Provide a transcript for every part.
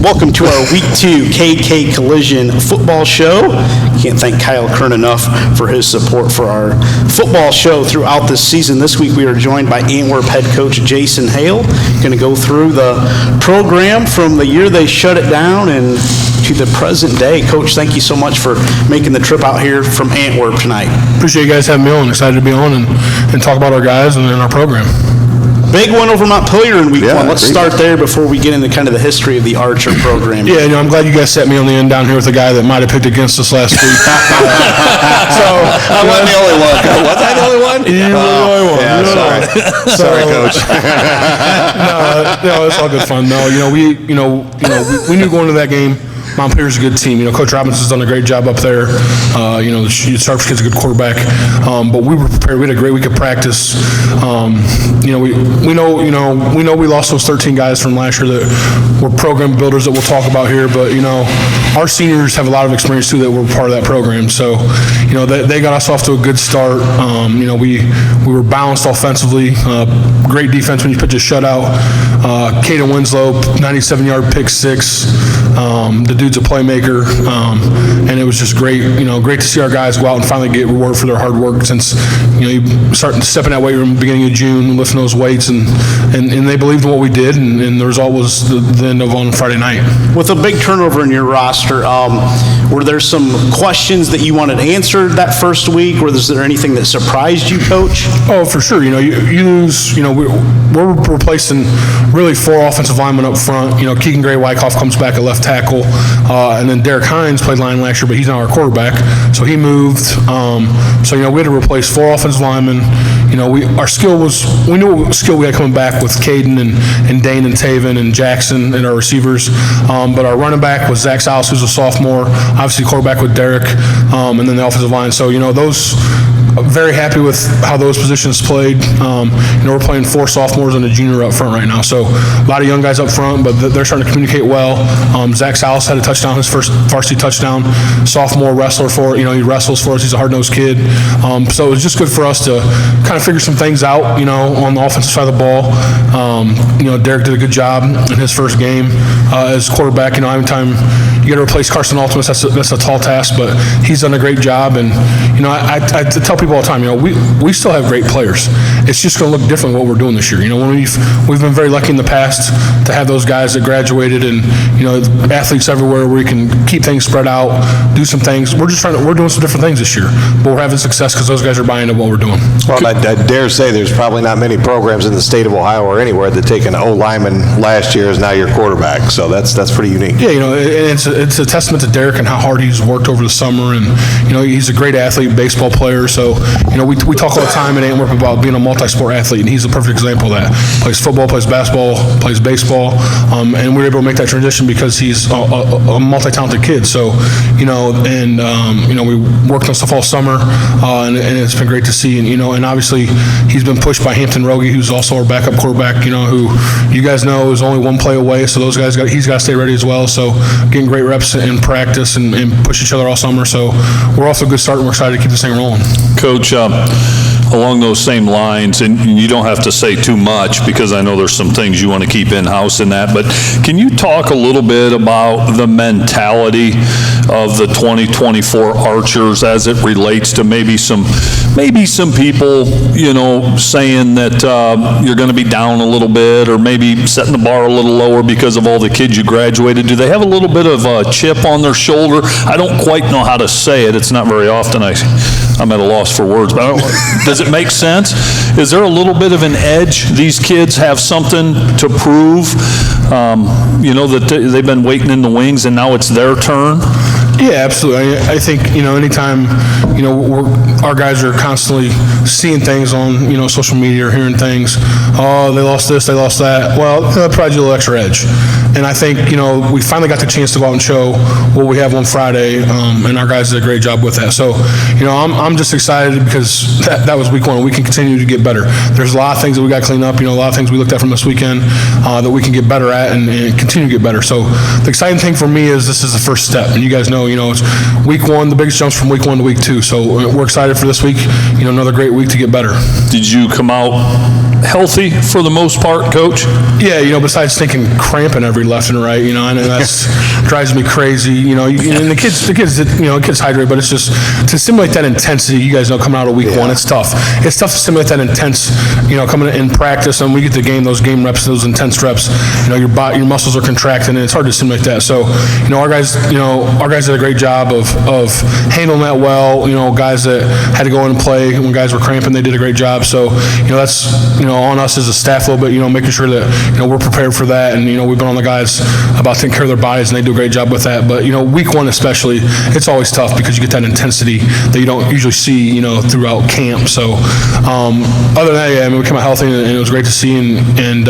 Welcome to our Week 2 KK Collision football show. Can't thank Kyle Kern enough for his support for our football show throughout this season. This week we are joined by Antwerp head coach Jason Hale. Going to go through the program from the year they shut it down and to the present day. Coach, thank you so much for making the trip out here from Antwerp tonight. Appreciate you guys having me on. Excited to be on and talk about our guys and our program. Big one over Montpelier in week 1. Let's start there before we get into kind of the history of the Archer program. Yeah, I'm glad you guys set me on the end down here with a guy that might have picked against us last week. So I wasn't the only one. Was I the only one? You were the only one. Yeah, sorry, Coach. No, it's all good fun. No, we knew going to that game, Montpelier's a good team. Coach Robinson's done a great job up there. The Starks kid's a good quarterback. But we were prepared. We had a great week of practice. We know we lost those 13 guys from last year that were program builders that we'll talk about here. But our seniors have a lot of experience too that were part of that program. So they got us off to a good start. We were balanced offensively. Great defense when you pitch a shutout. Caden Winslow, 97-yard pick six. The dude's a playmaker, and it was just great. Great to see our guys go out and finally get rewarded for their hard work. Since you start stepping that weight room at the beginning of June, lifting those weights, and they believed in what we did, and the result was the end of on Friday night. With a big turnover in your roster, were there some questions that you wanted answered that first week? Was there anything that surprised you, Coach? Oh, for sure. You lose. We're replacing really 4 offensive linemen up front. Keegan Gray-Wyckoff comes back at left tackle, and then Derek Hines played line last year, but he's not our quarterback, so he moved. So we had to replace 4 offensive linemen. Our skill was, we knew what skill we had coming back with Caden and Dane and Taven and Jackson and our receivers. But our running back was Zach Salas, who's a sophomore. Obviously, quarterback with Derek, and then the offensive line. So those. Very happy with how those positions played. We're playing 4 sophomores and a junior up front right now. So a lot of young guys up front, but they're starting to communicate well. Zach Salas had a touchdown, his first varsity touchdown. Sophomore wrestler for he wrestles for us. He's a hard-nosed kid. So it was just good for us to kind of figure some things out, on the offensive side of the ball. Derek did a good job in his first game as quarterback. Every time you got to replace Carson Ultimus, that's a tall task, but he's done a great job. And I tell people all the time, we still have great players. It's just going to look different what we're doing this year. When we've been very lucky in the past to have those guys that graduated, and athletes everywhere where we can keep things spread out, do some things. We're doing some different things this year, but we're having success because those guys are buying into what we're doing. Well, I dare say there's probably not many programs in the state of Ohio or anywhere that take an O-lineman last year as now your quarterback. So that's pretty unique. Yeah, it's a testament to Derek and how hard he's worked over the summer, and he's a great athlete, baseball player. So we talk all the time at Antwerp about being a multi-sport athlete, and he's a perfect example of that. Plays football, plays basketball, plays baseball, and we're able to make that transition because he's a multi-talented kid. So we worked on stuff all summer, and it's been great to see. And obviously he's been pushed by Hampton Rogie, who's also our backup quarterback. Who you guys know is only one play away. So those guys he's got to stay ready as well. So getting great reps in practice and push each other all summer. So we're off to a good start, and we're excited to keep this thing rolling. Coach, along those same lines, and you don't have to say too much because I know there's some things you want to keep in-house in that, but can you talk a little bit about the mentality of the 2024 Archers as it relates to maybe some people, saying that you're going to be down a little bit or maybe setting the bar a little lower because of all the kids you graduated? Do they have a little bit of a chip on their shoulder? I don't quite know how to say it. It's not very often I'm at a loss for words, but does it make sense? Is there a little bit of an edge? These kids have something to prove, that they've been waiting in the wings and now it's their turn? Yeah, absolutely. I think, anytime, our guys are constantly seeing things on, social media or hearing things. Oh, they lost this, they lost that. Well, that provides you a little extra edge. And I think, we finally got the chance to go out and show what we have on Friday, and our guys did a great job with that. So, I'm just excited because that was week 1. We can continue to get better. There's a lot of things that we got to clean up, a lot of things we looked at from this weekend that we can get better at and continue to get better. So the exciting thing for me is this is the first step. And you guys know, it's week 1, the biggest jumps from week 1 to week 2. So we're excited for this week, another great week to get better. Did you come out healthy for the most part, Coach? Yeah, besides thinking cramping every left and right, and that's drives me crazy. And the kids hydrate, but it's just to simulate that intensity. You guys know, coming out of week one, it's tough. It's tough to simulate that intense. Coming in practice, and we get the game, those game reps, those intense reps. Your muscles are contracting, and it's hard to simulate that. So, our guys did a great job of handling that well. Guys that had to go in and play when guys were cramping, they did a great job. So, that's on us as a staff a little bit. Making sure that we're prepared for that, and we've been on the guys about taking care of their bodies, and they do a great job with that. But week one especially, it's always tough because you get that intensity that you don't usually see throughout camp. So other than that, we came out healthy, and it was great to see, and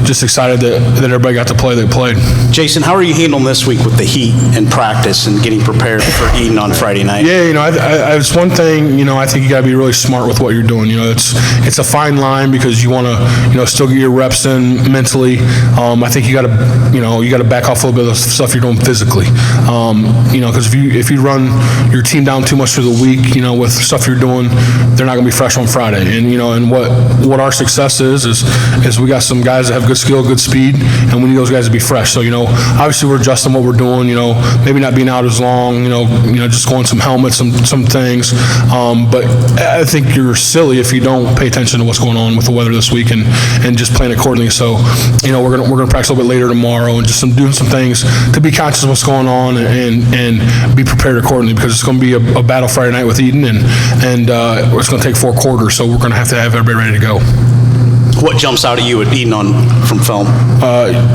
just excited that everybody got to play that played. Jason, how are you handling this week with the heat and practice and getting prepared for Eden on Friday night? Yeah, it's one thing. I think you got to be really smart with what you're doing. It's a fine line because you want to still get your reps in mentally. I think you got to back off a little bit of the stuff you're doing physically. Because if you run your team down too much through the week, with stuff you're doing, they're not going to be fresh on Friday. And what our success is we got some guys that have good skill, good speed, and we need those guys to be fresh. So obviously we're adjusting what we're doing. Maybe not being out as long. Just going some helmets, some things. But I think you're silly if you don't pay attention to what's going on with the weather this week and just plan accordingly. So we're gonna practice a little bit later tomorrow and just doing some things to be conscious of what's going on and be prepared accordingly, because it's going to be a battle Friday night with Eden, and it's going to take 4 quarters. So we're going to have everybody ready to go. What jumps out at you at Eden from film?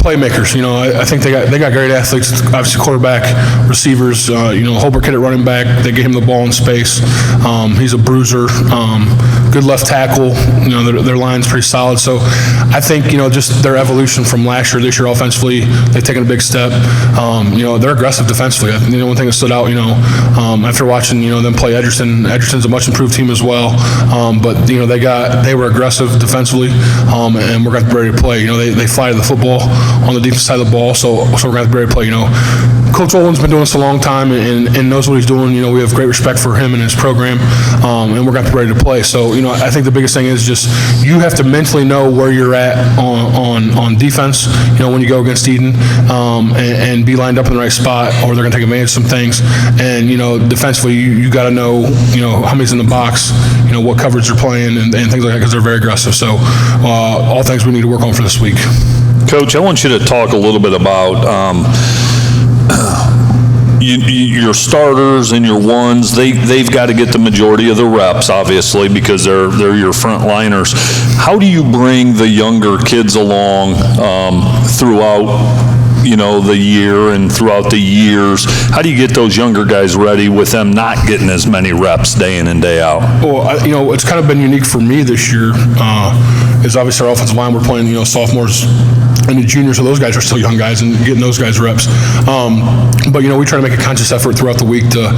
Playmakers. I think they got great athletes. Obviously, quarterback, receivers. Holbrook hit it running back. They gave him the ball in space. He's a bruiser. Good left tackle. Their line's pretty solid. So I think just their evolution from last year, this year offensively, they've taken a big step. They're aggressive defensively. I think one thing that stood out, after watching them play Edgerton. Edgerton's a much improved team as well. But they were aggressive defensively. And we're going to be ready to play. They fly to the football on the defense side of the ball, so we're going to be ready to play. Coach Owen's been doing this a long time and knows what he's doing. We have great respect for him and his program, and we're going to be ready to play. So, I think the biggest thing is just you have to mentally know where you're at on defense, when you go against Eden, and be lined up in the right spot, or they're going to take advantage of some things. And, defensively, you got to know, how many's in the box, what coverage they're playing and things like that, because they're very aggressive. So, all things we need to work on for this week. Coach, I want you to talk a little bit about your starters and your ones. They've got to get the majority of the reps, obviously, because they're your front liners. How do you bring the younger kids along throughout the year and throughout the years? How do you get those younger guys ready with them not getting as many reps day in and day out? Well, it's kind of been unique for me this year. Is obviously our offensive line, we're playing, sophomores and the juniors, so those guys are still young guys and getting those guys reps. But, we try to make a conscious effort throughout the week to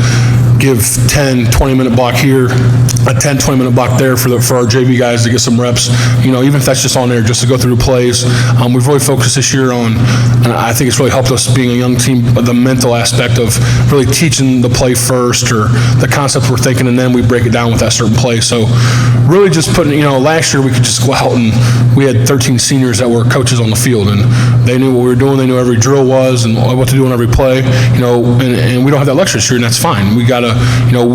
give 10, 20-minute block here, a 10, 20-minute block there for our JV guys to get some reps, even if that's just on there, just to go through the plays. We've really focused this year on, and I think it's really helped us being a young team, the mental aspect of really teaching the play first, or the concept we're thinking, and then we break it down with that certain play. So really just putting, last year we could just go out and we had 13 seniors that were coaches on the field, and they knew what we were doing. They knew every drill was and what to do on every play, and we don't have that luxury this year, and that's fine. We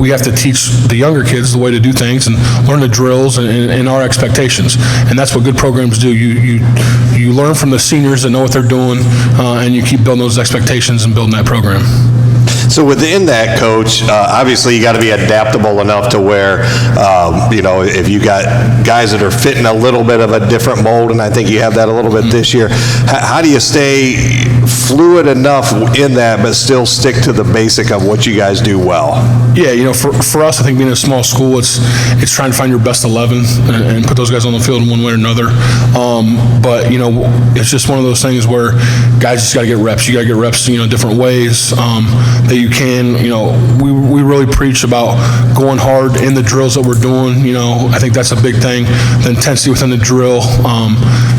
have to teach the younger kids the way to do things and learn the drills and our expectations. And that's what good programs do. You learn from the seniors that know what they're doing, and you keep building those expectations and building that program. So within that, Coach, obviously you got to be adaptable enough to where, if you got guys that are fitting a little bit of a different mold, and I think you have that a little bit this year, how do you stay fluid enough in that but still stick to the basic of what you guys do well? Yeah, for us, I think being a small school, it's trying to find your best 11 and put those guys on the field in one way or another. But, it's just one of those things where guys just got to get reps. You got to get reps, different ways that you can. We really preach about going hard in the drills that we're doing. I think that's a big thing. The intensity within the drill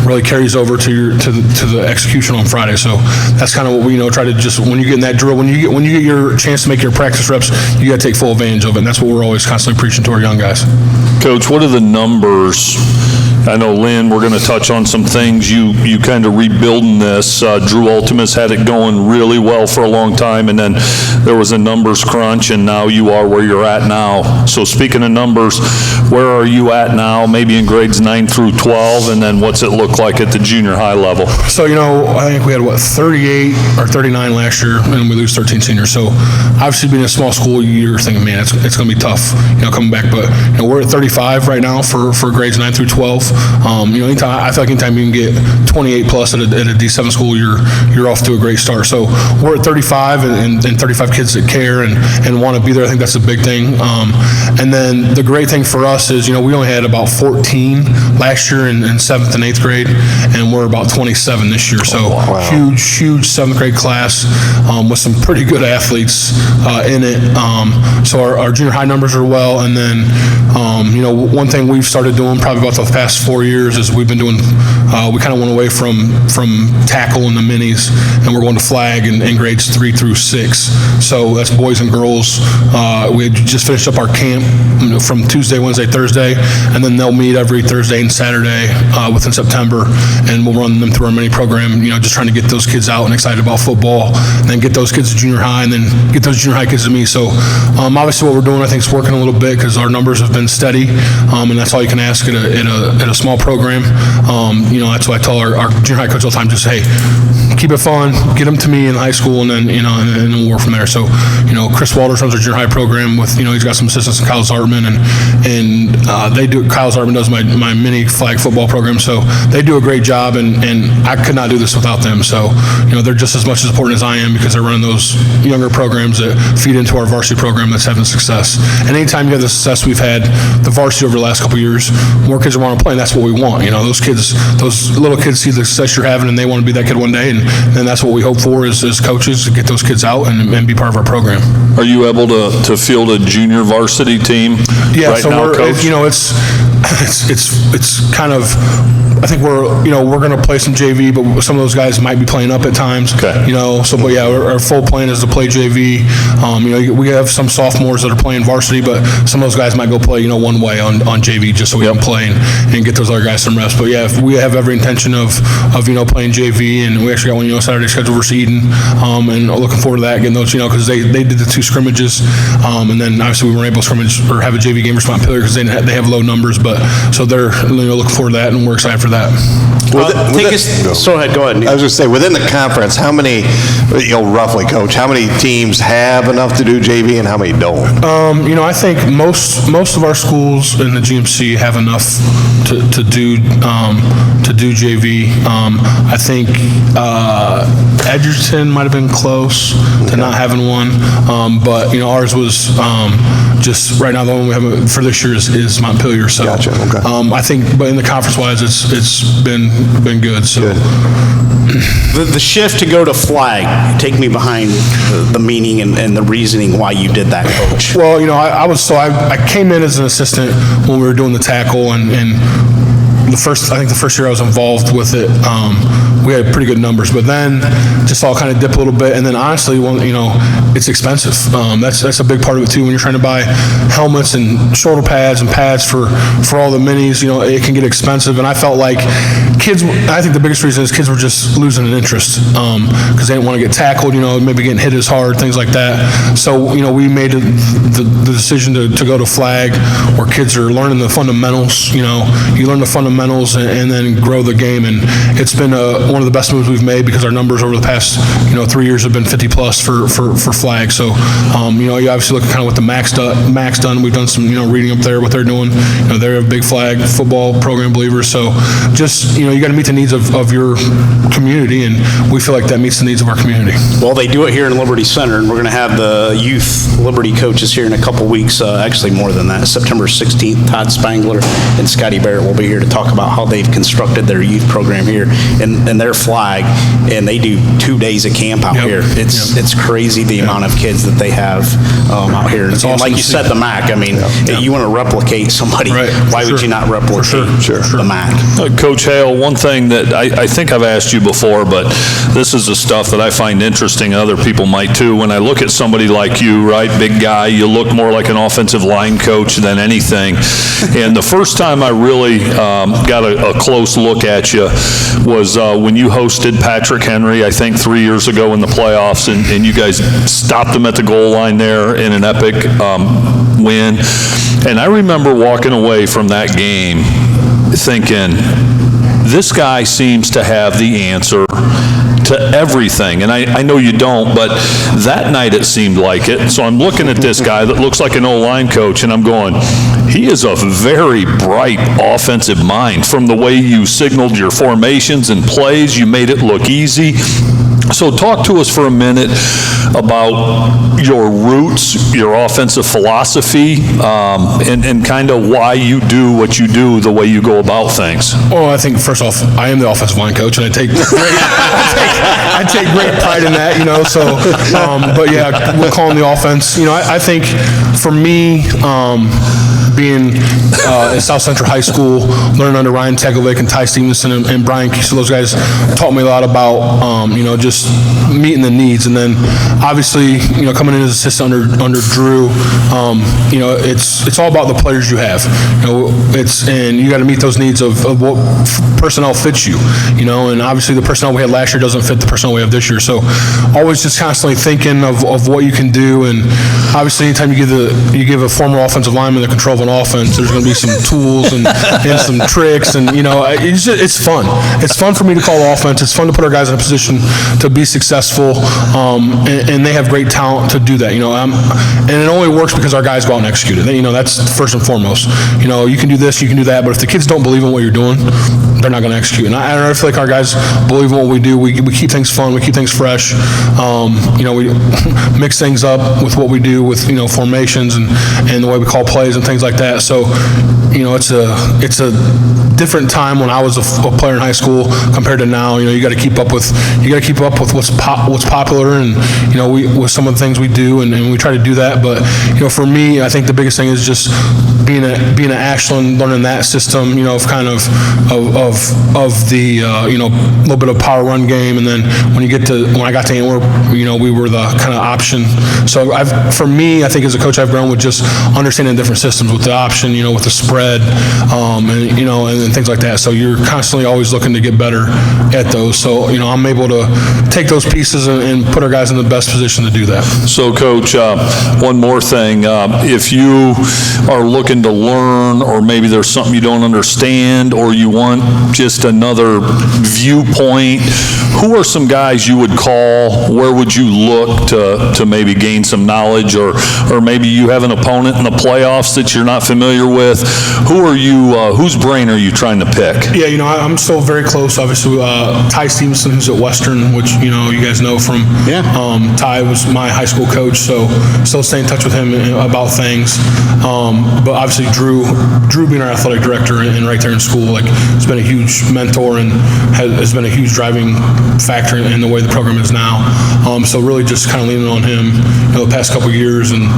really carries over to the execution on Friday. So that's kind of what we try to just, when you get in that drill, when you get your chance to make your practice reps, you got to take full advantage of it, and that's what we're always constantly preaching to our young guys. Coach, what are the numbers I know, Lynn, we're going to touch on some things. You kind of rebuilding this. Drew Ultimus had it going really well for a long time, and then there was a numbers crunch, and now you are where you're at now. So speaking of numbers, where are you at now, maybe in grades 9 through 12, and then what's it look like at the junior high level? So, I think we had, 38 or 39 last year, and we lose 13 seniors. So obviously being a small school, you're thinking, man, it's going to be tough, coming back. But, we're at 35 right now for grades 9 through 12. Anytime, I feel like anytime you can get 28 plus at a D7 school, you're off to a great start. So we're at 35 and 35 kids that care and want to be there. I think that's a big thing. And then the great thing for us is, we only had about 14 last year in 7th and 8th grade, and we're about 27 this year. So huge 7th grade class with some pretty good athletes in it. So our junior high numbers are well. And then, one thing we've started doing probably about the past 4 years is we've been doing, we kind of went away from tackle and the minis, and we're going to flag in grades 3 through 6. So that's boys and girls. We had just finished up our camp from Tuesday, Wednesday, Thursday, and then they'll meet every Thursday and Saturday within September, and we'll run them through our mini program, just trying to get those kids out and excited about football, and then get those kids to junior high, and then get those junior high kids to me. So obviously what we're doing, I think, is working a little bit because our numbers have been steady, and that's all you can ask at a small program. That's why I tell our junior high coach all the time, just, hey, keep it fun, get them to me in high school, and then, and then we'll work from there. So, Chris Walters runs our junior high program with, he's got some assistants in Kyle Zartman, and they do, Kyle Zartman does my mini flag football program, so they do a great job, and I could not do this without them. So, they're just as much as important as I am because they're running those younger programs that feed into our varsity program that's having success. And anytime you have the success we've had, the varsity over the last couple of years, more kids want to play, and that's what we want. Those kids, those little kids see the success you're having, and they want to be that kid one day, and that's what we hope for as coaches, to get those kids out and be part of our program. Are you able to field a junior varsity team right so now, Coach? It's kind of, I think we're going to play some JV, but some of those guys might be playing up at times. Okay. But yeah, our full plan is to play JV. We have some sophomores that are playing varsity, but some of those guys might go play, one way on JV just so we can play and get those other guys some reps. But yeah, if we have every intention of playing JV, and we actually got one, Saturday scheduled versus Eden, and looking forward to that, getting those, because they did the 2 scrimmages, and then obviously we weren't able to scrimmage or have a JV game versus Montpelier because they have low numbers, but so they're looking forward to that, and we're excited for that. Go ahead. I was going to say, within the conference, how many, roughly, Coach, how many teams have enough to do JV and how many don't? I think most of our schools in the GMC have enough to do JV. I think Edgerton might have been close to not having one, but ours was just right now the one we have for this year is Montpelier. So gotcha. Okay. I think, but in the conference wise, it's been good. So the shift to go to flag, take me behind the meaning and the reasoning why you did that, Coach. Well, I came in as an assistant when we were doing the tackle, and the first year I was involved with it, we had pretty good numbers, but then just all kind of dip a little bit, and then honestly, it's expensive. That's a big part of it too. When you're trying to buy helmets and shoulder pads and pads for all the minis, it can get expensive. And I felt like kids, I think the biggest reason is kids were just losing an interest because they didn't want to get tackled, maybe getting hit as hard, things like that. So, we made the decision to go to flag where kids are learning the fundamentals. You learn the fundamentals and then grow the game. And it's been one of the best moves we've made because our numbers over the past, 3 years have been 50 plus for flag. So, you obviously look at kind of what the Max done. We've done some, reading up there, what they're doing. They're a big flag football program believers. So just, you got to meet the needs of your community, and we feel like that meets the needs of our community. Well, they do it here in Liberty Center, and we're going to have the youth Liberty coaches here in a couple weeks, actually more than that. September 16th, Todd Spangler and Scotty Barrett will be here to talk about how they've constructed their youth program here, and their flag, and they do 2 days of camp out here. It's crazy the amount of kids that they have out here. And awesome like you said, the MAC, I mean, you want to replicate somebody, why would you not replicate the MAC? Coach Hale, one thing that I think I've asked you before, but this is the stuff that I find interesting, other people might too. When I look at somebody like you, right, big guy, you look more like an offensive line coach than anything. And the first time I really got a close look at you was when you hosted Patrick Henry, I think 3 years ago in the playoffs, and you guys stopped him at the goal line there in an epic win. And I remember walking away from that game thinking, this guy seems to have the answer to everything. And I know you don't, but that night it seemed like it. So I'm looking at this guy that looks like an O-line coach, and I'm going, he is a very bright offensive mind. From the way you signaled your formations and plays, you made it look easy. So talk to us for a minute about your roots, your offensive philosophy, and kind of why you do what you do, the way you go about things. Well, I think first off, I am the offensive line coach, and I take great pride in that, you know. So, but yeah, we're calling the offense. You know, I think for me, being at South Central High School, learning under Ryan Tegovic and Ty Stevenson and Brian Kiesel, those guys taught me a lot about, you know, just meeting the needs. And then obviously, you know, coming in as assistant under Drew, you know, it's all about the players you have. You know, and you got to meet those needs of what personnel fits you, you know, and obviously the personnel we had last year doesn't fit the personnel we have this year. So always just constantly thinking of what you can do. And obviously anytime you give a former offensive lineman the control of an offense, there's going to be some tools and some tricks, and you know, it's fun. It's fun for me to call offense. It's fun to put our guys in a position to be successful, and they have great talent to do that. You know, and it only works because our guys go out and execute it. You know, that's first and foremost. You know, you can do this, you can do that, but if the kids don't believe in what you're doing, they're not going to execute. And I feel like our guys believe in what we do. We keep things fun. We keep things fresh. You know, we mix things up with what we do with, you know, formations and the way we call plays and things like that. So, you know, it's a different time when I was a player in high school compared to now. You know, you got to keep up with what's popular, and you know, with some of the things we do, and we try to do that. But you know, for me, I think the biggest thing is just being at Ashland, learning that system. You know, of kind of the you know, a little bit of power run game, and then when I got to Antwerp, you know, we were the kind of option. So for me, I think as a coach, I've grown with just understanding different systems with the option, you know, with the spread, and you know, and things like that. So you're constantly always looking to get better at those. So you know, I'm able to take those pieces and put our guys in the best position to do that. So, Coach, one more thing. If you are looking to learn, or maybe there's something you don't understand, or you want just another viewpoint, who are some guys you would call? Where would you look to maybe gain some knowledge, or maybe you have an opponent in the playoffs that you're not familiar with? Who are you? Whose brain are you trying to pick? Yeah, you know, I'm still very close. Obviously, Ty Stevenson, who's at Western, which you know you guys know from. Yeah. Ty was my high school coach, so still stay in touch with him about things. But obviously, Drew being our athletic director and right there in school, like, has been a huge mentor and has been a huge driving factor in the way the program is now. So really just kind of leaning on him, you know, the past couple of years, and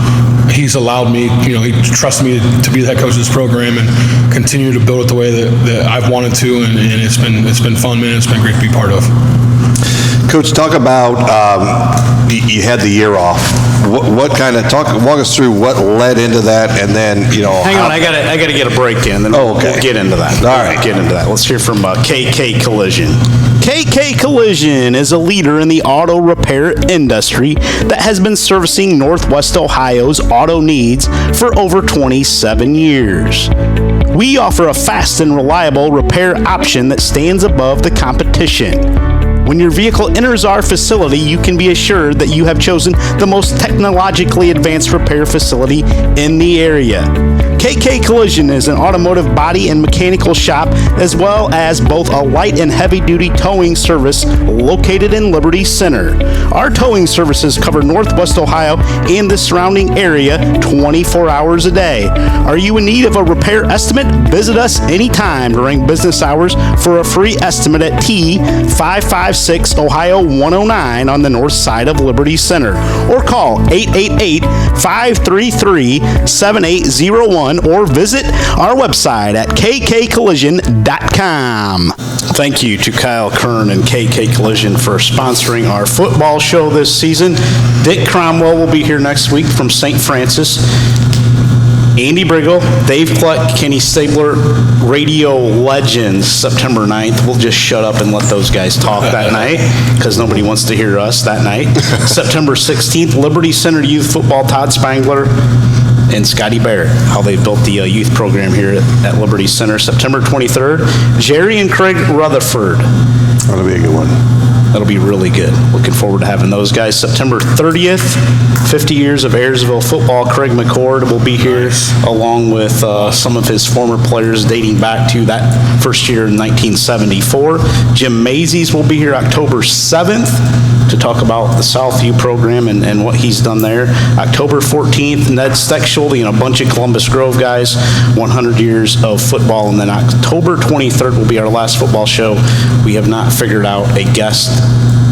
he's allowed me, you know, he trusts me to be the head coach of this program and continue to build it the way that I've wanted to, and it's been fun, man. It's been great to be part of. Coach, talk about, you had the year off. What kind of, walk us through what led into that, and then, you know. Hang on, I gotta get a break in, then we'll get into that. All right. Get into that. Let's hear from KK Collision. KK Collision is a leader in the auto repair industry that has been servicing Northwest Ohio's auto needs for over 27 years. We offer a fast and reliable repair option that stands above the competition. When your vehicle enters our facility, you can be assured that you have chosen the most technologically advanced repair facility in the area. KK Collision is an automotive body and mechanical shop, as well as both a light and heavy-duty towing service located in Liberty Center. Our towing services cover Northwest Ohio and the surrounding area 24 hours a day. Are you in need of a repair estimate? Visit us anytime during business hours for a free estimate at T556 Ohio 109 on the north side of Liberty Center, or call 888-533-7801 or visit our website at kkcollision.com. Thank you to Kyle Kern and KK Collision for sponsoring our football show this season. Dick Cromwell will be here next week from St. Francis. Andy Briggle, Dave Cluck, Kenny Stabler, radio legends, September 9th. We'll just shut up and let those guys talk that night because nobody wants to hear us that night. September 16th, Liberty Center Youth Football, Todd Spangler and Scotty Barrett, how they built the youth program here at Liberty Center. September 23rd, Jerry and Craig Rutherford. That'll be a good one. That'll be really good. Looking forward to having those guys. September 30th, 50 years of Ayersville football. Craig McCord will be here along with some of his former players dating back to that first year in 1974. Jim Mazies will be here October 7th to talk about the Southview program and what he's done there. October 14th, Ned Steckschulte and a bunch of Columbus Grove guys, 100 years of football. And then October 23rd will be our last football show. We have not figured out a guest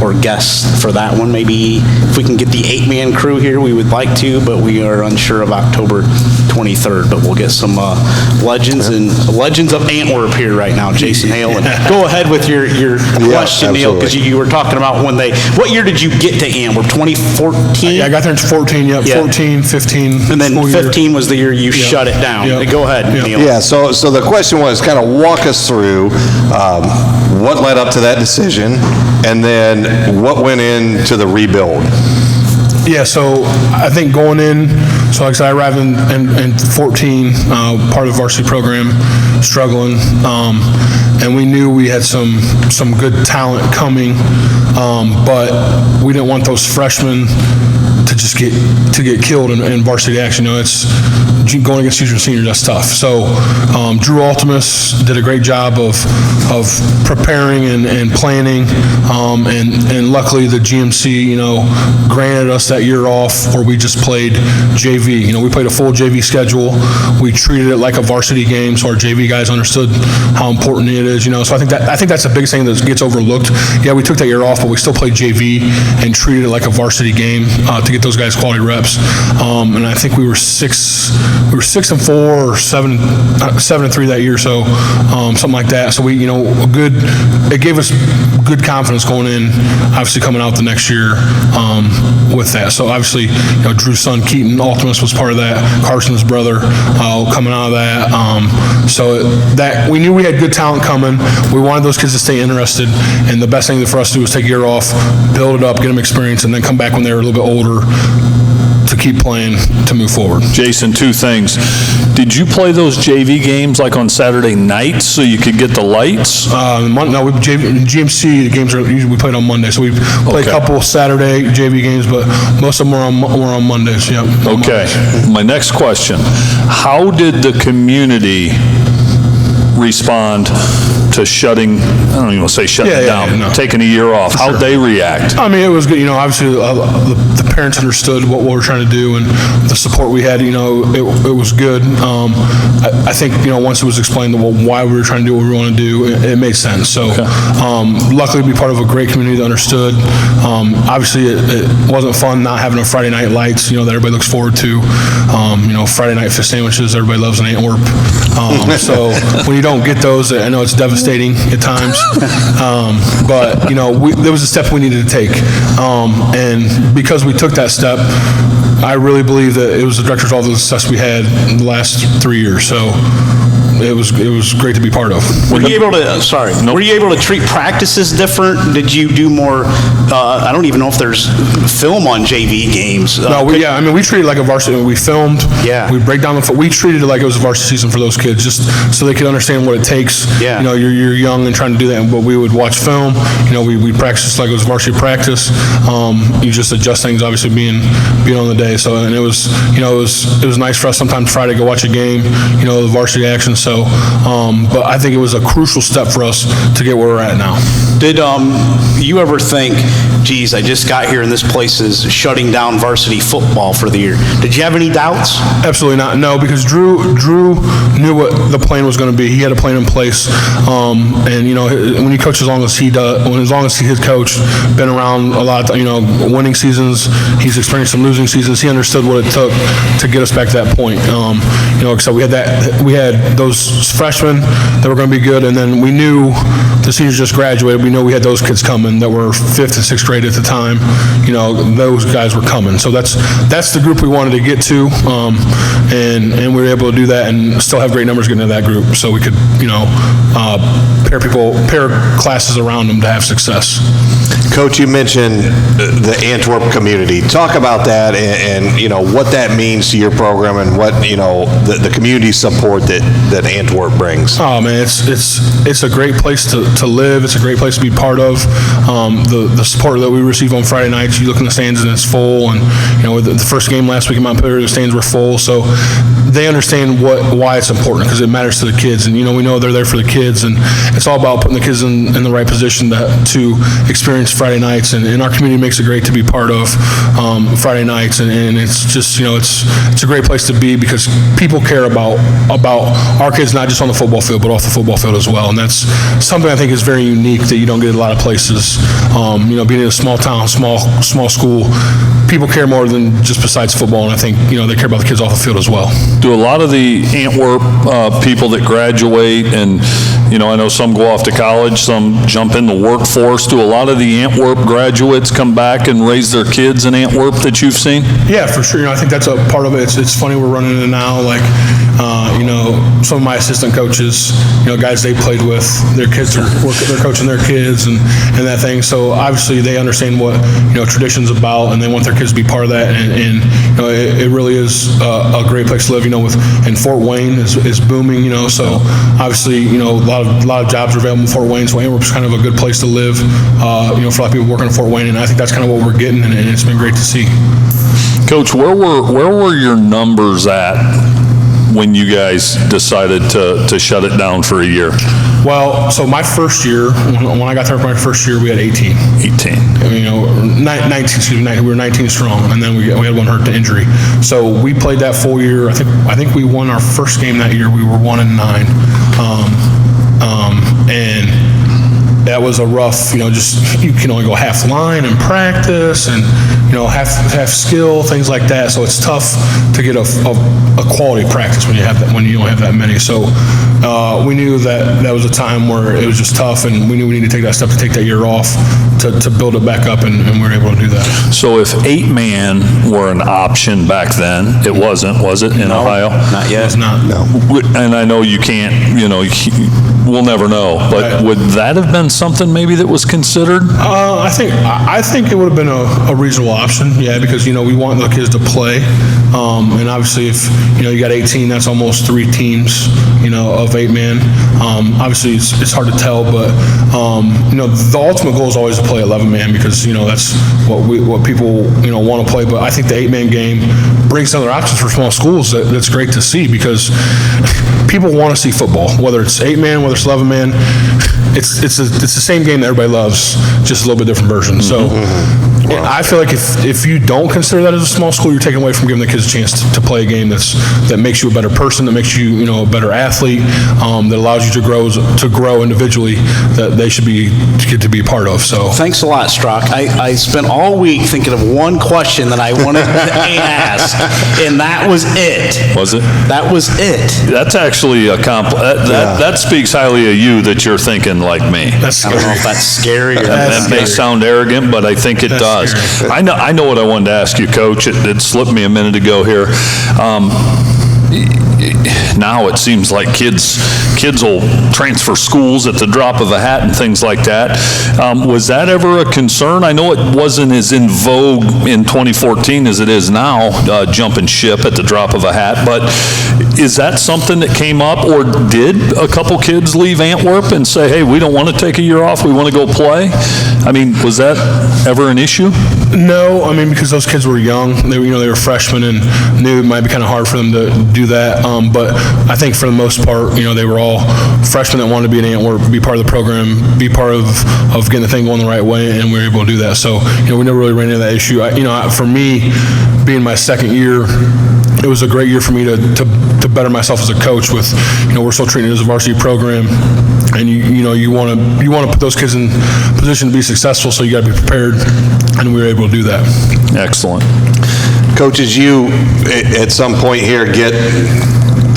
or guests for that one. Maybe if we can get the 8-man crew here, we would like to, but we are unsure of October 23rd. But we'll get some legends of Antwerp here right now, Jason Hale. And go ahead with your question, Neil, because you were talking about when what year did you get to Antwerp? 2014? Yeah, I got there in 14, yeah. 14, 15. And then 15 was the year you shut it down. Yep. Go ahead, Neil. Yeah, so the question was kind of walk us through what led up to that decision, and then what went into the rebuild. Yeah, so I think going in, so like I said, I arrived in 14, part of the varsity program, struggling, and we knew we had some good talent coming, but we didn't want those freshmen to just get killed in varsity action. You know, it's going against junior and seniors, that's tough. So Drew Altimus did a great job of preparing and planning, and luckily the GMC, you know, granted us that year off where we just played JV. You know, we played a full JV schedule. We treated it like a varsity game, so our JV guys understood how important it is. You know, so I think that's the biggest thing that gets overlooked. Yeah, we took that year off, but we still played JV and treated it like a varsity game to get those guys quality reps. And I think we were 6-4 or 7-3 that year, so something like that. So we, you know, it gave us good confidence going in, obviously coming out the next year with that. So obviously, you know, Drew's son Keaton Altimus was part of that, Carson's brother coming out of that. So that we knew we had good talent coming. We wanted those kids to stay interested, and the best thing for us to do was take a year off, build it up, get them experience, and then come back when they were a little bit older to keep playing to move forward. Jason, two things. Did you play those JV games like on Saturday nights so you could get the lights? No, GMC games are usually we played on Monday, so we played a couple Saturday JV games, but most of them were on Mondays. Yeah. Okay. My next question: how did the community respond to shutting? I don't even want to say shutting down. Taking a year off. How'd they react? I mean, it was good. You know, obviously the parents understood what we were trying to do and the support we had. You know, it was good. I think, you know, once it was explained why we were trying to do what we want to do, it made sense. So, luckily, to be part of a great community that understood. Obviously, it wasn't fun not having a Friday night lights. You know, that everybody looks forward to. You know, Friday night fish sandwiches. Everybody loves in Antwerp. So when you don't get those, I know it's devastating at times. But you know, there was a step we needed to take, and because we took that step, I really believe that it was the direct result of the success we had in the last 3 years. So was great to be part of. Were you able to, were you able to treat practices different? Did you do more, I don't even know if there's film on JV games. No, we treated it like a varsity. We filmed. Yeah. We break down we treated it like it was a varsity season for those kids, just so they could understand what it takes. Yeah. You're young and trying to do that, but we would watch film. We practiced like it was varsity practice. You just adjust things, obviously being on the day. So, and it was nice for us sometimes Friday to go watch a game, the varsity action. So, but I think it was a crucial step for us to get where we're at now. Did you ever think, geez, I just got here and this place is shutting down varsity football for the year? Did you have any doubts? Absolutely not. No, because Drew knew what the plan was going to be. He had a plan in place, and when he coached as long as he does, as long as his coach, been around a lot, winning seasons. He's experienced some losing seasons. He understood what it took to get us back to that point. So we had those freshmen that were going to be good, and then we knew the seniors just graduated. We know we had those kids coming that were 5th and 6th grade at the time. Those guys were coming. So that's the group we wanted to get to, and we were able to do that and still have great numbers getting into that group. So we could, pair classes around them to have success. Coach, you mentioned the Antwerp community. Talk about that and what that means to your program and what the community support that Antwerp brings. Oh man, it's a great place to live. It's a great place to be part of. The support that we receive on Friday nights, you look in the stands and it's full. And the first game last week in Montpelier, the stands were full. So they understand why it's important, because it matters to the kids. And we know they're there for the kids, and it's all about putting the kids in the right position to experience Friday nights. And our community makes it great to be part of Friday nights. And it's just it's a great place to be, because people care about our kids, not just on the football field, but off the football field as well. And that's something I think is very unique that you don't get in a lot of places. Being in a small town, small school, people care more than just besides football. And I think they care about the kids off the field as well. Do a lot of the Antwerp people that graduate, and I know some go off to college, some jump in the workforce, do a lot of the Antwerp graduates come back and raise their kids in Antwerp that you've seen? Yeah, for sure. I think that's a part of it. It's funny, we're running into now, like, some of my assistant coaches, guys they played with, their kids they're coaching their kids and that thing. So obviously they understand what, tradition's about, and they want their kids to be part of that. And it really is a great place to live, and Fort Wayne is booming, so obviously, a lot of jobs are available in Fort Wayne, so Antwerp's kind of a good place to live, for a lot of people working in Fort Wayne, and I think that's kind of what we're getting, and it's been great to see. Coach, where were your numbers at when you guys decided to shut it down for a year? Well, so my first year, when I got there for my first year, we had 18. 19, we were 19 strong, and then we had one hurt to injury. So we played that full year. I think we won our first game that year. We were 1-9. And that was a rough, just, you can only go half line in practice, and, half skill, things like that. So it's tough to get a quality practice when you don't have that many. So we knew that was a time where it was just tough, and we knew we needed to take that step to take that year off to build it back up, and we were able to do that. So if 8-man were an option back then, it wasn't, was it, in Ohio? Not yet. It was not. No. And I know you can't, we'll never know, but Right. would that have been something maybe that was considered? I think it would have been a reasonable option, yeah, because, we want the kids to play. And obviously if, you got 18, that's almost 3 teams, of 8-man. Obviously it's hard to tell, but, the ultimate goal is always to play 11-man, because, that's what people, want to play. But I think the 8-man game brings other options for small schools that's great to see, because people want to see football, whether it's 8-man, whether it's 11-man. It's the same game that everybody loves, just a little bit different version. So I feel like if you don't consider that as a small school, you're taking away from giving the kids a chance to play a game that makes you a better person, that makes you a better athlete, that allows you to grow individually, that they should get to be a part of. So Thanks a lot, Strock. I spent all week thinking of one question that I wanted to ask, and that was it. Was it? That was it. That's actually that speaks highly of you that you're thinking like me. that's I don't know if that's scary or That may sound arrogant, but I think it does. scary. I know what I wanted to ask you, Coach. It slipped me a minute ago here. now it seems like kids will transfer schools at the drop of a hat and things like that. Was that ever a concern? I know it wasn't as in vogue in 2014 as it is now, jumping ship at the drop of a hat, but is that something that came up, or did a couple kids leave Antwerp and say, hey, we don't want to take a year off, we want to go play? I mean, was that ever an issue? No, I mean, because those kids were young, they were freshmen and knew it might be kind of hard for them to do that. But I think for the most part, they were all freshmen that wanted to be in Antwerp, be part of the program, be part of getting the thing going the right way, and we were able to do that. So, we never really ran into that issue. For me, being my second year, it was a great year for me to better myself as a coach. With we're still treating it as a varsity program, and you want to put those kids in position to be successful. So you got to be prepared, and we were able to do that. Excellent. Coaches, you at some point here get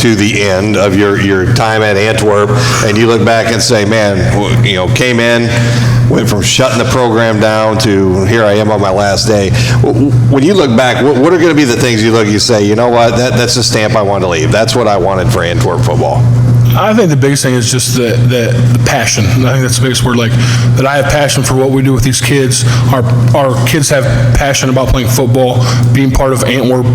to the end of your time at Antwerp, and you look back and say, man, came in, went from shutting the program down to here I am on my last day. When you look back, what are going to be the things you say, you know what, that's the stamp I wanted to leave. That's what I wanted for Antwerp football. I think the biggest thing is just the passion. I think that's the biggest word, that I have passion for what we do with these kids. Our kids have passion about playing football. Being part of Antwerp,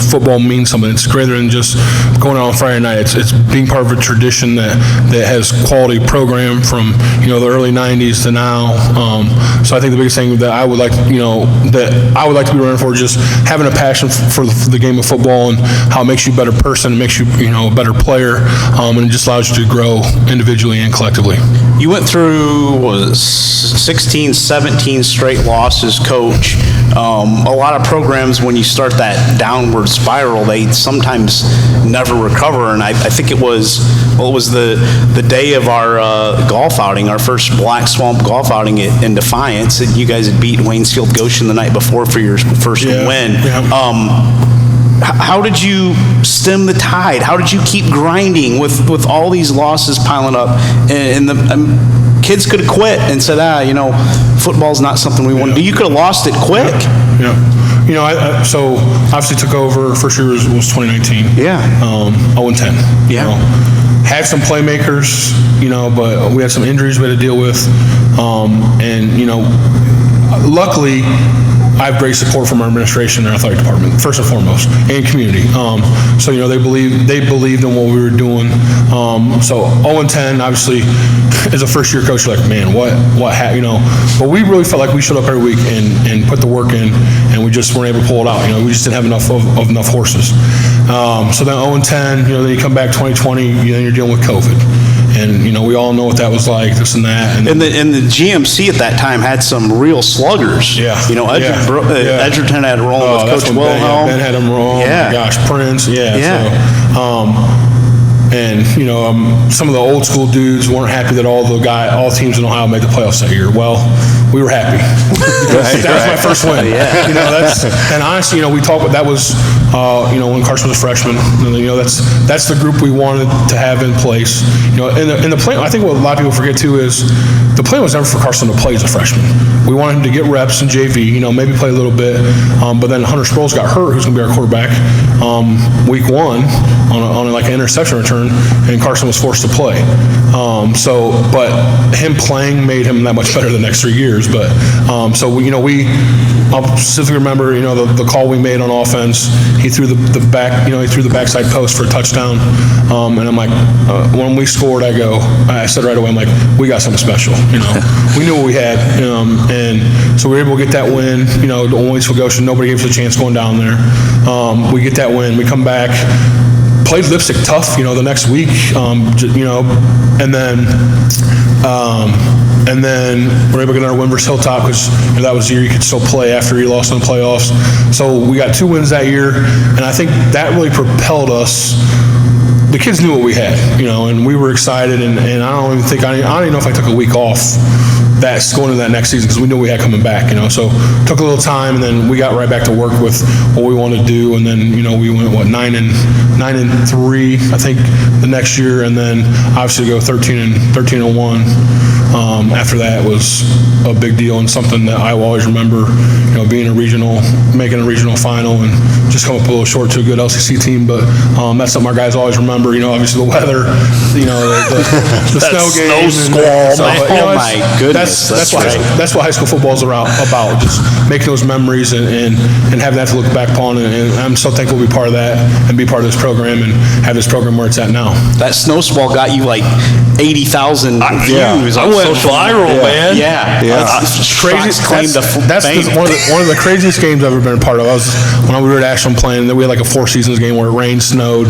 football means something. It's greater than just going out on Friday night. It's being part of a tradition that has quality program from, the early 90s to now. So I think the biggest thing that I would like, to be running for is just having a passion for the game of football and how it makes you a better person, makes you, a better player, and it just allows you to grow individually and collectively. You went through 16, 17 straight losses, Coach. A lot of programs, when you start that downward spiral, they sometimes never recover. And I think it was the day of our golf outing, our first Black Swamp golf outing in Defiance. You guys had beat Waynesfield Goshen the night before for your first win. Yeah. How did you stem the tide? How did you keep grinding with all these losses piling up? And the kids could have quit and said, football's not something we want to do. You could have lost it quick. Yeah. I so obviously took over, first year was 2019. Yeah. 0-10. Yeah. Had some playmakers, but we had some injuries we had to deal with. Luckily, I have great support from our administration and our athletic department, first and foremost, and community. So they believed in what we were doing. So 0-10, obviously, as a first-year coach, you're like, man, what, But we really felt like we showed up every week and put the work in, and we just weren't able to pull it out. We just didn't have enough horses. So then 0-10, then you come back 2020, then you're dealing with COVID. And, we all know what that was like, this and that. And the GMC at that time had some real sluggers. Yeah. Edgerton had rolling with Coach Wilhelm. Ben had him rolling. Yeah. Oh my gosh, Prince. Yeah. Yeah. So, some of the old school dudes weren't happy that all teams in Ohio made the playoffs that year. Well, we were happy. That was my first win. Yeah. And honestly, we talked about that was, when Carson was a freshman. That's the group we wanted to have in place. And the plan. I think what a lot of people forget too is the plan was never for Carson to play as a freshman. We wanted him to get reps in JV. Maybe play a little bit. But then Hunter Sproles got hurt, who's going to be our quarterback, week 1 on an interception return. And Carson was forced to play. But him playing made him that much better the next 3 years. But I'll specifically remember, the call we made on offense. He threw the backside post for a touchdown. And I'm like, when we scored, I said right away, I'm like, we got something special. We knew what we had. And so we were able to get that win. The Waynesfield Goshen, nobody gave us a chance going down there. We get that win. We come back. Played Lipstick tough, the next week, and then we're able to get another win versus Hilltop because that was the year you could still play after you lost in the playoffs. So we got 2 wins that year, and I think that really propelled us. The kids knew what we had, and we were excited, and I don't even know if I took a week off that's going into that next season because we knew we had coming back, So took a little time, and then we got right back to work with what we wanted to do, and then we went 9-3 I think the next year, and then obviously go 13-1. After that was a big deal and something that I will always remember. Being making a regional final, and just come up a little short to a good LCC team, but that's something our guys always remember. Obviously the weather, the snow game, squall, oh my goodness, that's what high school football is about. Just making those memories and having that to look back upon. And I'm so thankful to be part of that and be part of this program and have this program where it's at now. That snow squall got you like 80,000 views. I went viral, man. Yeah. Crazy. That's one of the craziest games I've ever been a part of. When we were at Ashland playing, we had like a 4 seasons game where it rained, snowed.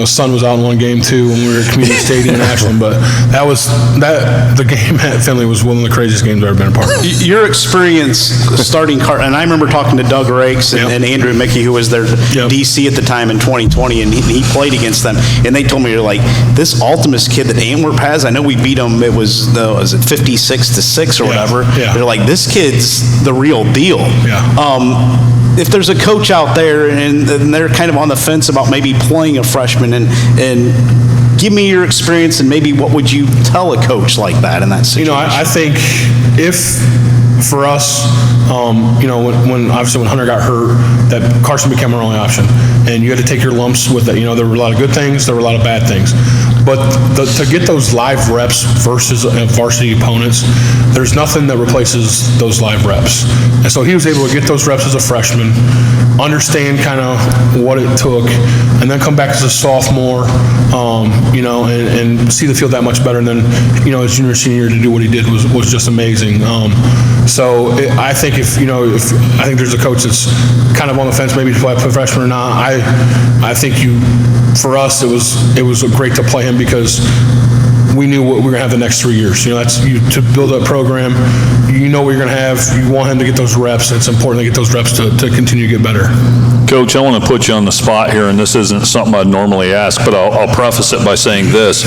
Sun was out in one game too when we were at Community Stadium in Ashland. But the game at Finley was one of the craziest games I've ever been a part of. Your experience starting and I remember talking to Doug Rakes and Andrew Mickey, who was their DC at the time in 2020, and he played against them, and they told me, they're like, this Ultimus kid that Antwerp has, I know we beat them, it was 56-6 or whatever. Yeah. They're like, this kid's the real deal. Yeah. If there's a coach out there and they're kind of on the fence about maybe playing a freshman, and give me your experience, and maybe what would you tell a coach like that in that situation? I think if for us, when Hunter got hurt, that Carson became our only option, and you had to take your lumps with it. There were a lot of good things, there were a lot of bad things, but to get those live reps versus varsity opponents, there's nothing that replaces those live reps. And so he was able to get those reps as a freshman, understand kind of what it took, and then come back as a sophomore, and see the field that much better. And then, his junior, senior year to do what he did was just amazing. I think I think there's a coach that's kind of on the fence maybe to play freshman or not. I think for us it was great to play him because we knew what we were going to have the next 3 years. That's to build a program. What you're going to have. You want him to get those reps. It's important to get those reps to continue to get better. Coach, I want to put you on the spot here, and this isn't something I'd normally ask, but I'll preface it by saying this.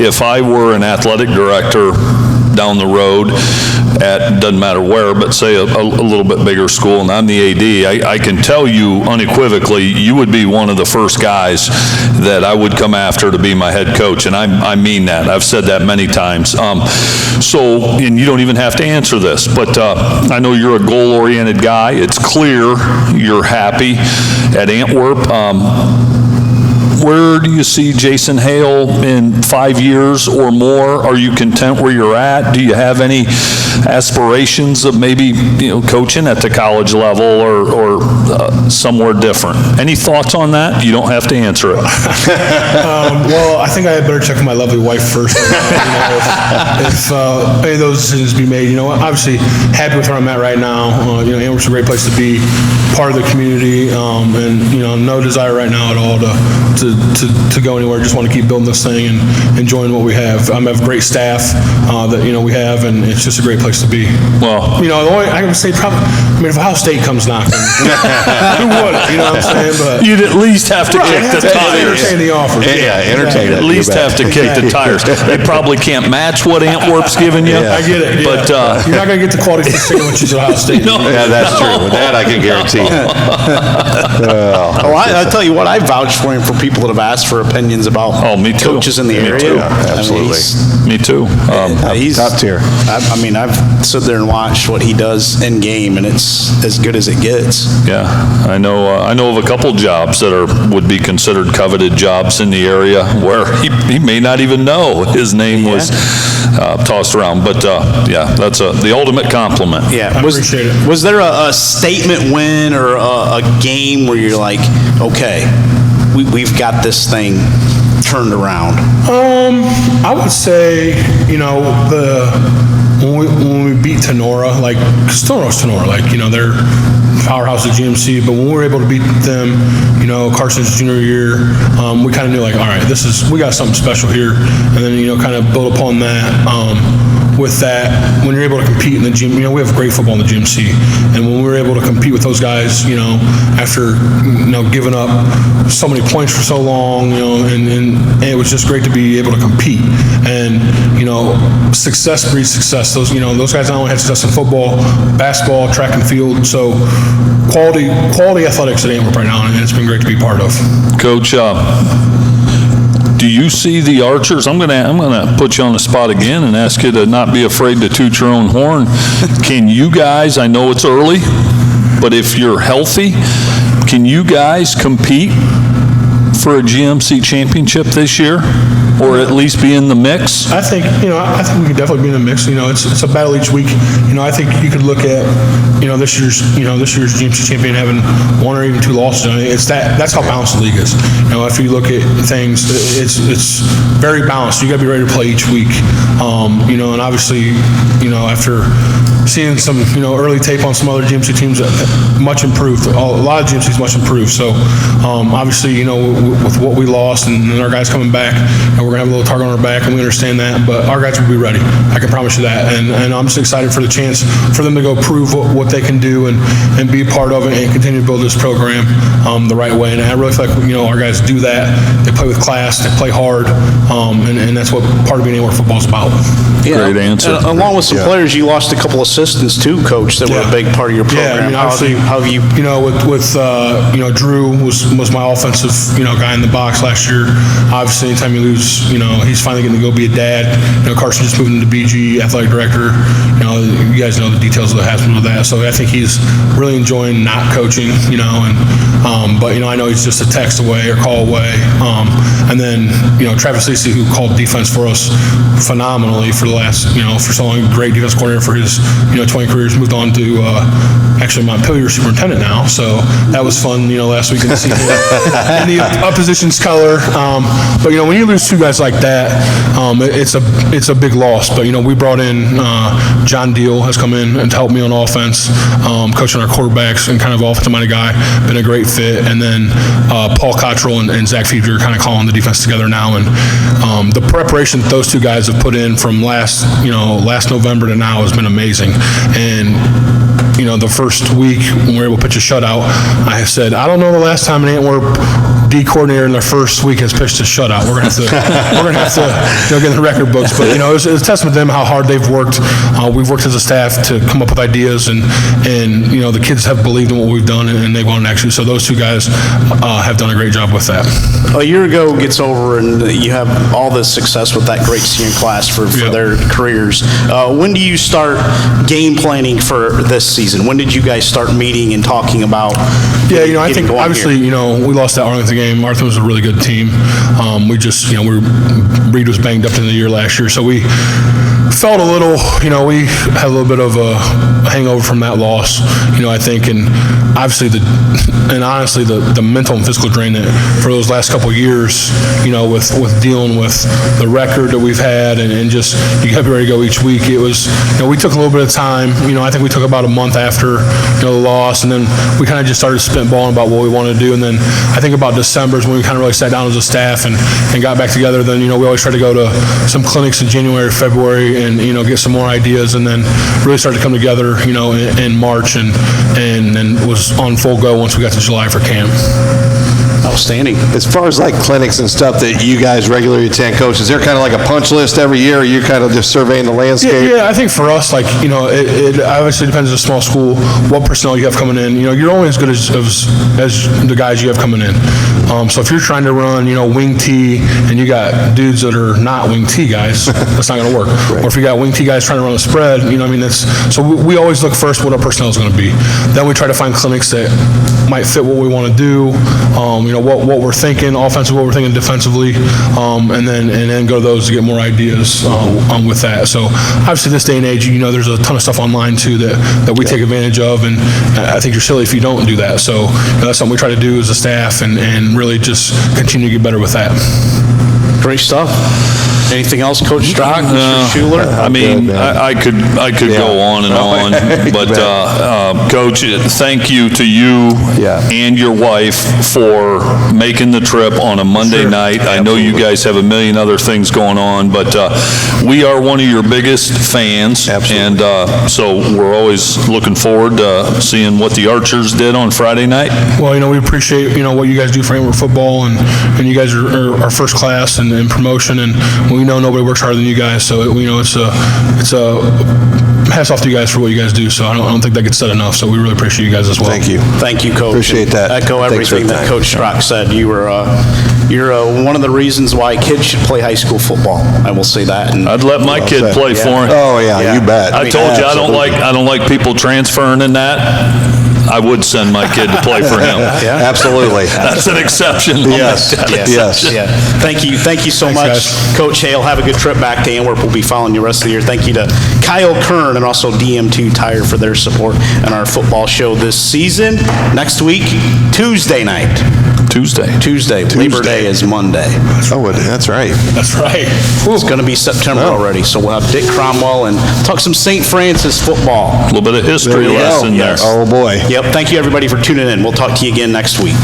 If I were an athletic director down the road at, doesn't matter where, but say a little bit bigger school, and I'm the AD, I can tell you unequivocally, you would be one of the first guys that I would come after to be my head coach, and I mean that. I've said that many times. And you don't even have to answer this, but I know you're a goal-oriented guy. It's clear you're happy at Antwerp. Where do you see Jason Hale in 5 years or more? Are you content where you're at? Do you have any aspirations of maybe coaching at the college level or somewhere different? Any thoughts on that? You don't have to answer it. Well, I think I had better check with my lovely wife first. If any of those decisions be made, obviously happy with where I'm at right now. Antwerp's a great place to be, part of the community, and no desire right now at all to go anywhere. Just want to keep building this thing and enjoying what we have. I have great staff that we have, and it's just a great place to be. Well, the only I can say probably. If Ohio State comes knocking, who wouldn't? You know what I'm saying? But you'd at least have to kick the tires. Entertain the offer. Entertain it. At least have to kick the tires. They probably can't match what Antwerp's giving you. I get it. But you're not going to get the quality of sandwiches at Ohio State. No. Yeah, that's true. That I can guarantee. I'll tell you what, I vouch for him for people that have asked for opinions about me too. coaches in the area. Too. Absolutely. Me too. He's top tier. I've stood there and watched what he does in game, and it's as good as it gets. Yeah, I know of a couple jobs that would be considered coveted jobs in the area where he may not even know his name was tossed around. But that's the ultimate compliment. Yeah, I appreciate it. Was there a statement win or a game where you're like, okay, we've got this thing turned around? I would say, when we beat Tenora, because Tenora's Tenora, they're powerhouse at GMC, but when we were able to beat them, Carson's junior year, we kind of knew, like, all right, we got something special here, and then, kind of build upon that. With that, when you're able to compete in the gym, we have great football in the GMC, and when we were able to compete with those guys, after, giving up so many points for so long, and it was just great to be able to compete, and, success breeds success. Those guys not only had success in football, basketball, track and field, so quality athletics at Antwerp right now, and it's been great to be part of. Coach, do you see the Archers? I'm gonna put you on the spot again and ask you to not be afraid to toot your own horn. Can you guys, I know it's early, but if you're healthy, can you guys compete for a GMC championship this year, or at least be in the mix? I think we could definitely be in the mix. It's a battle each week. I think you could look at this year's GMC champion having one or even two losses. That's how balanced the league is. If you look at things, it's very balanced. You got to be ready to play each week. And obviously, after seeing some early tape on some other GMC teams, much improved. A lot of GMC's much improved. So obviously, with what we lost and our guys coming back, we're going to have a little target on our back, and we understand that, but our guys will be ready. I can promise you that, and I'm just excited for the chance for them to go prove what they can do and be a part of it and continue to build this program the right way. And I really feel like our guys do that. They play with class, they play hard, and that's what part of being Antwerp football is about. Great answer. Along with some players, you lost a couple assistants too, Coach, that were a big part of your program. Obviously, how have you? With Drew was my offensive guy in the box last year. Obviously, anytime you lose, he's finally getting to go be a dad. Carson just moved into BG, athletic director. You guys know the details of the hassle of that. So I think he's really enjoying not coaching. But I know he's just a text away or call away. And then Travis Lacey, who called defense for us phenomenally for the last for so long, great defense coordinator for his 20 careers, moved on to actually Montpelier superintendent now. So that was fun last week to see him in the opposition's color. But when you lose two guys like that, it's a big loss. But we brought in John Deal has come in and helped me on offense, coaching our quarterbacks and kind of offensive-minded guy, been a great fit. And then Paul Cottrell and Zach Feeder are kind of calling the defense together now. And the preparation that those two guys have put in from last November to now has been amazing. And the first week when we were able to pitch a shutout, I said, I don't know the last time an Antwerp D coordinator in their first week has pitched a shutout. We're gonna have to get in the record books. But it's a testament to them how hard they've worked. We've worked as a staff to come up with ideas, and the kids have believed in what we've done, and they've gone and execute. So those two guys have done a great job with that. A year ago gets over, and you have all this success with that great senior class for their careers. When do you start game planning for this season? When did you guys start meeting and talking about? I think obviously we lost that Arlington game. Arlington was a really good team. Reed was banged up in the year last year, so we felt a little, we had a little bit of a hangover from that loss, I think, and obviously honestly the mental and physical drain that for those last couple of years, with dealing with the record that we've had and just you got to be ready to go each week. It was, we took a little bit of time. I think we took about a month after the loss, and then we kind of just started spitballing about what we wanted to do. And then I think about December is when we kind of really sat down as a staff and got back together. Then we always try to go to some clinics in January, February, and get some more ideas, and then really started to come together in March, and then was on full go once we got to July for camp. Outstanding. As far as like clinics and stuff that you guys regularly attend, Coach, is there kind of like a punch list every year, or you kind of just surveying the landscape? Yeah, I think for us, it obviously depends on the small school, what personnel you have coming in. You're only as good as the guys you have coming in. So if you're trying to run, wing T, and you got dudes that are not wing T guys, that's not going to work. Right. Or if you got wing T guys trying to run a spread, so we always look first what our personnel is going to be. Then we try to find clinics that might fit what we want to do. What we're thinking offensively, what we're thinking defensively, and then go to those to get more ideas with that. So obviously this day and age, there's a ton of stuff online too that we take advantage of, and I think you're silly if you don't do that. So that's something we try to do as a staff and really just continue to get better with that. Great stuff. Anything else, Coach Strock, Mr. Schuler? I mean, I could go on and on, but Coach, thank you to you and your wife for making the trip on a Monday night. I know you guys have a million other things going on, but we are one of your biggest fans. Absolutely. And so we're always looking forward to seeing what the Archers did on Friday night. Well, we appreciate, what you guys do for Antwerp football, and you guys are first class in promotion, and we know nobody works harder than you guys, so it's a hats off to you guys for what you guys do, so I don't think that gets said enough, so we really appreciate you guys as well. Thank you. Thank you, Coach. Appreciate that. Echo everything that Coach Strock said. You're one of the reasons why kids should play high school football. I will say that. And I'd let my kid play for him. Oh, yeah, you bet. I told you I don't like people transferring in that. I would send my kid to play for him. Absolutely. That's an exception. Yes. Thank you so much, guys. Coach Hale. Have a good trip back to Antwerp. We'll be following you the rest of the year. Thank you to Kyle Kern and also DM2 Tire for their support in our football show this season. Next week, Tuesday night. Tuesday. Labor Day is Monday. Oh, that's right. That's right. It's going to be September already, so we'll have Dick Cromwell and talk some St. Francis football. A little bit of history lesson there. Oh, boy. Yep. Thank you, everybody, for tuning in. We'll talk to you again next week.